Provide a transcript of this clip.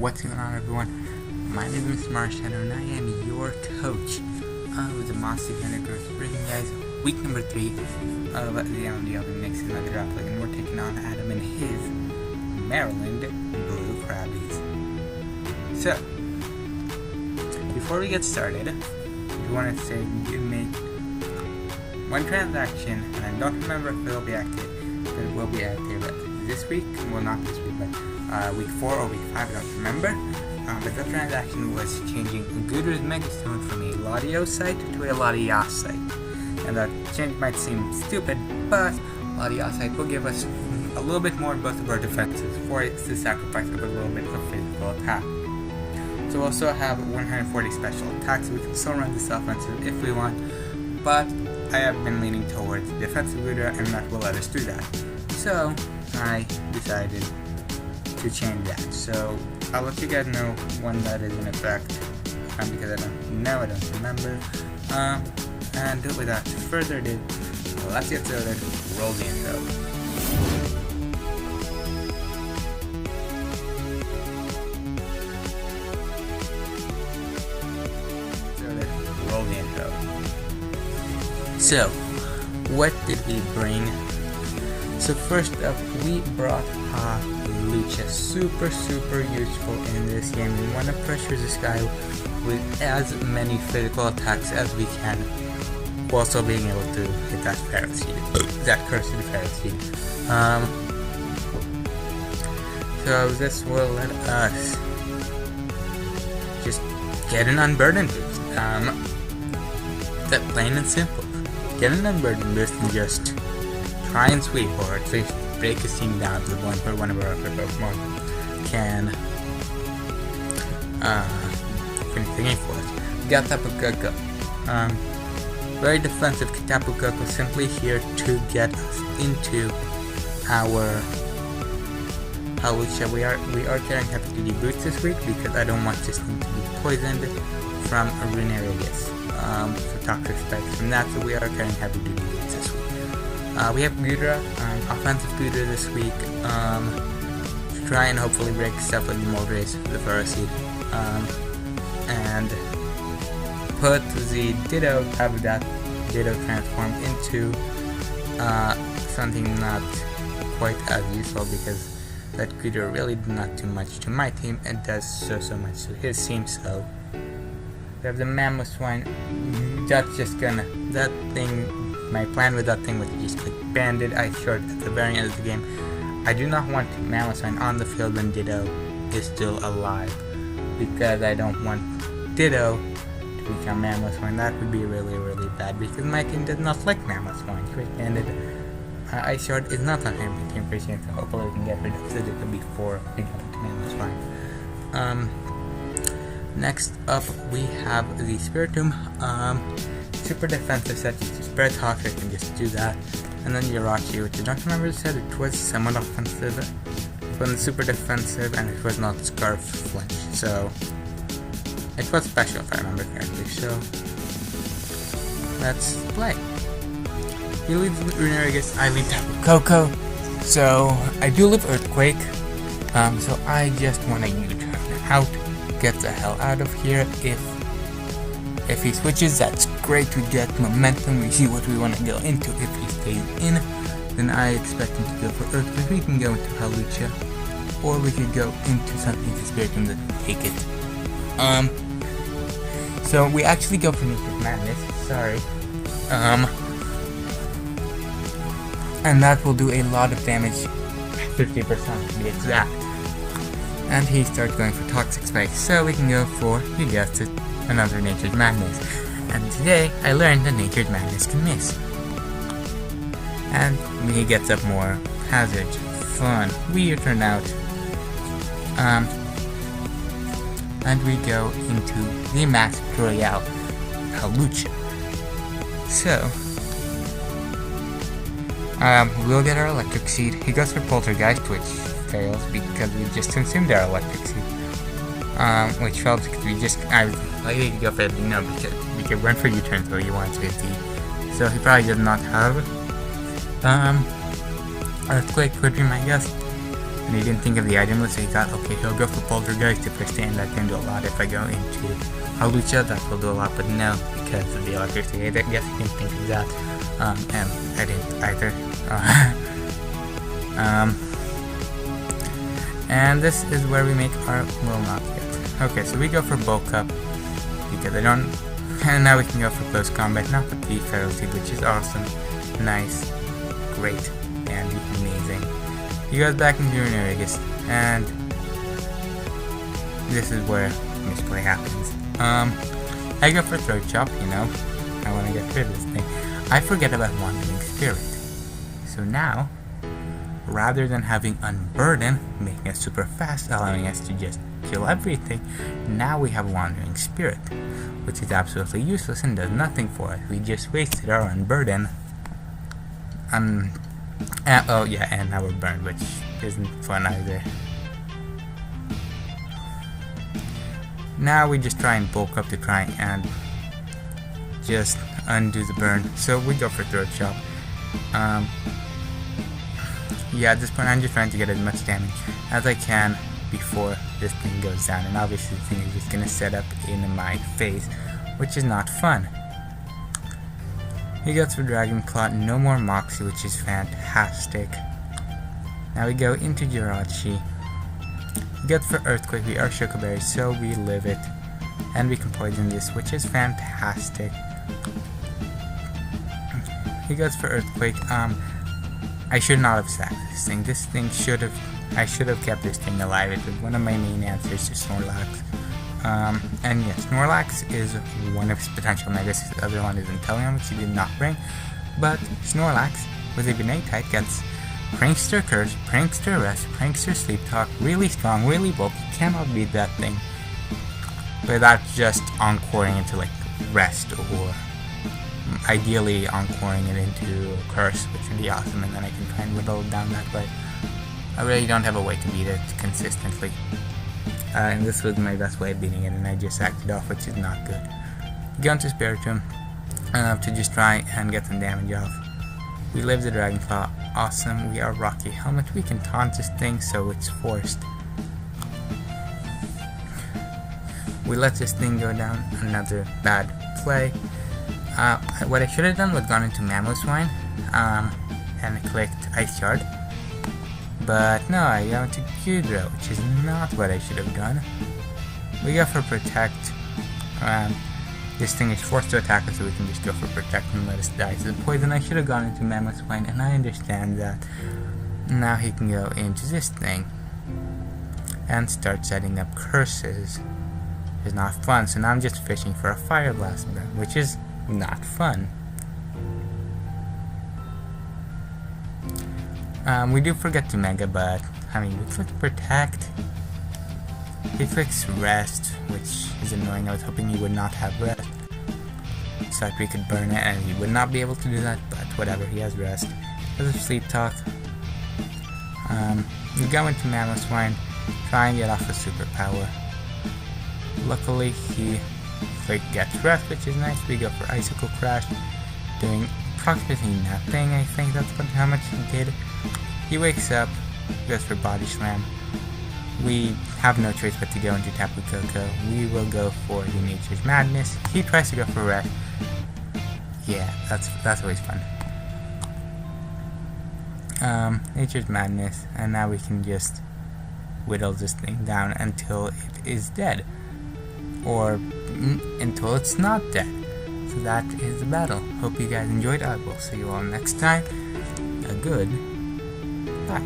What's going on, everyone? My name is Marshadow and I am your coach of the Mossy Vinegar Bringing guys week number 3 of the MMDL mix in the draft league, and we're taking on Adam and his Maryland Blue Krabbys. So, before we get started, we want to say we did make one transaction, and I don't remember if it will be active, but it will be active this week. Well, not this week, but week 4 or week 5, I don't remember. But that transaction was changing Gooder's Megastone from a Latios site to a Latias site. And that change might seem stupid, but Latias site will give us a little bit more of both of our defenses for it to sacrifice of a little bit of physical attack. So we'll still have 140 special attacks, so we can still run this offensive if we want, but I have been leaning towards defensive Gooder, and that will let us do that. So I decided to change that. So I'll let you guys know when that is in effect, because I don't remember. And without further ado, let's get started. Roll the intro. Roll the intro. So, what did we bring? So first up, we brought Lucha. Super useful in this game. We want to pressure this guy with as many physical attacks as we can, while also being able to hit that Paraseed, that cursed Paraseed. So this will let us just get an unburdened boost. That plain and simple. Get an unburdened boost and just try and sweep, or at least break his team down to the point where one of our other Pokemon can finish the game for us. We got Tapu Koko. Very defensive Tapu Koko, simply here to get us into our Lucha. We are carrying heavy duty boots this week because I don't want this thing to be poisoned from Runerigus for toxic spikes from that, so we are carrying heavy duty boots this week. We have Gudra, offensive Gudra this week, to try and hopefully break stuff with the Moltres, the Paraseed, and put the Ditto, have that Ditto transform into something not quite as useful, because that Gudra really did not do much to my team and does so much to his team. So we have the Mammoth Swine. That's just gonna, that thing, my plan with that thing was to just click Banded. I showed at the very end of the game, I do not want Mammoth Swine on the field when Ditto is still alive, because I don't want Ditto to become Mammoth Swine. That would be really bad, because my team does not like Mammoth Swine. Quick Banded, I showed is not on him team appreciate, so hopefully we can get rid of Ditto before we go to Mammoth Swine. Next up, we have the Spiritomb. Super defensive set, just spread toxic and just do that. And then Jirachi, which I don't remember said it was somewhat offensive, it wasn't super defensive, and it was not Scarf Flinch, so it was special if I remember correctly. So let's play. He leads Runerigus, I lead Tapu Koko, so I do live Earthquake, so I just want to U-turn out, get the hell out of here. If he switches, that's great, we get momentum, we see what we want to go into. If he stays in, then I expect him to go for Earthquake. We can go into Hawlucha, or we could go into something to Spiritomb that can take it. So we actually go for Nature's Madness, sorry. And that will do a lot of damage, 50% to be exact. And he starts going for Toxic Spike, so we can go for, you guessed it, another Nature's Madness. And today, I learned that Nature's Madness can miss. And he gets up more Hazard. Fun. We turn out. And we go into the Mask Royale, Hawlucha. So, we'll get our Electric Seed. He goes for Poltergeist, which fails because we just consumed our Electric Seed. Which failed because we just, I was likely to go for it, because we could run for U-turn, so he wants 50. So he probably does not have, Earthquake would be my guess. And he didn't think of the item list, so he thought, okay, he'll go for Poltergeist if I stand, that can do a lot. If I go into Halucha, that will do a lot, but no, because of the electricity. I guess he didn't think of that, and I didn't either. And this is where we make our, well, not yet. Okay, so we go for bulk up, because I don't, and now we can go for close combat, not with the Feral Seed, which is awesome, nice, great, and amazing. He goes back into Runerigus, and this is where misplay happens. I go for Throat Chop, you know, I want to get rid of this thing. I forget about Wandering Spirit. So now, rather than having Unburden, making us super fast, allowing us to just kill everything, now we have Wandering Spirit, which is absolutely useless and does nothing for us. We just wasted our Unburden. Oh yeah, and now we're burned, which isn't fun either. Now we just try and bulk up to try and just undo the burn. So we go for Throat Chop. Yeah, at this point I'm just trying to get as much damage as I can before this thing goes down. And obviously the thing is just gonna set up in my face, which is not fun. He goes for Dragon Claw, no more Moxie, which is fantastic. Now we go into Jirachi. He goes for Earthquake, we are Choco Berry, so we live it. And we can poison this, which is fantastic. He goes for Earthquake. I should not have sacked this thing. I should have kept this thing alive. It was one of my main answers to Snorlax. And yes, Snorlax is one of his potential megas. The other one is Inteleon, which he did not bring. But Snorlax, with a Benate type, gets Prankster Curse, Prankster Rest, Prankster Sleep Talk, really strong, really bulky. You cannot beat that thing without just encoring into like Rest, or ideally encoring it into Curse, which would be awesome, and then I can try and whittle it down that way. I really don't have a way to beat it consistently. And this was my best way of beating it, and I just acted off, which is not good. Go into Spiritomb to just try and get some damage off. We live the Dragon Claw, awesome. We are Rocky Helmet, we can taunt this thing, so it's forced. We let this thing go down, another bad play. What I should have done was gone into Mamoswine and clicked Ice Shard. But no, I went to Kudro, which is not what I should have done. We go for Protect. This thing is forced to attack us, so we can just go for Protect and let us die to the poison. I should have gone into Mamoswine, and I understand that. Now he can go into this thing and start setting up curses. It's not fun, so now I'm just fishing for a Fire Blast burn, which is not fun. We do forget to Mega, but I mean, we click Protect. He clicks Rest, which is annoying. I was hoping he would not have Rest, so that we could burn it, and he would not be able to do that, but whatever, he has Rest. There's a Sleep Talk. We go into Mamoswine, try and get off a superpower. Luckily, he gets Rest, which is nice. We go for Icicle Crash, doing approximately nothing. I think that's how much he did. He wakes up, goes for Body Slam. We have no choice but to go into Tapu Koko. We will go for the Nature's Madness. He tries to go for Rest. Yeah, that's always fun. Nature's Madness, and now we can just whittle this thing down until it is dead, or until it's not dead. So that is the battle. Hope you guys enjoyed. I will see you all next time. A good bye.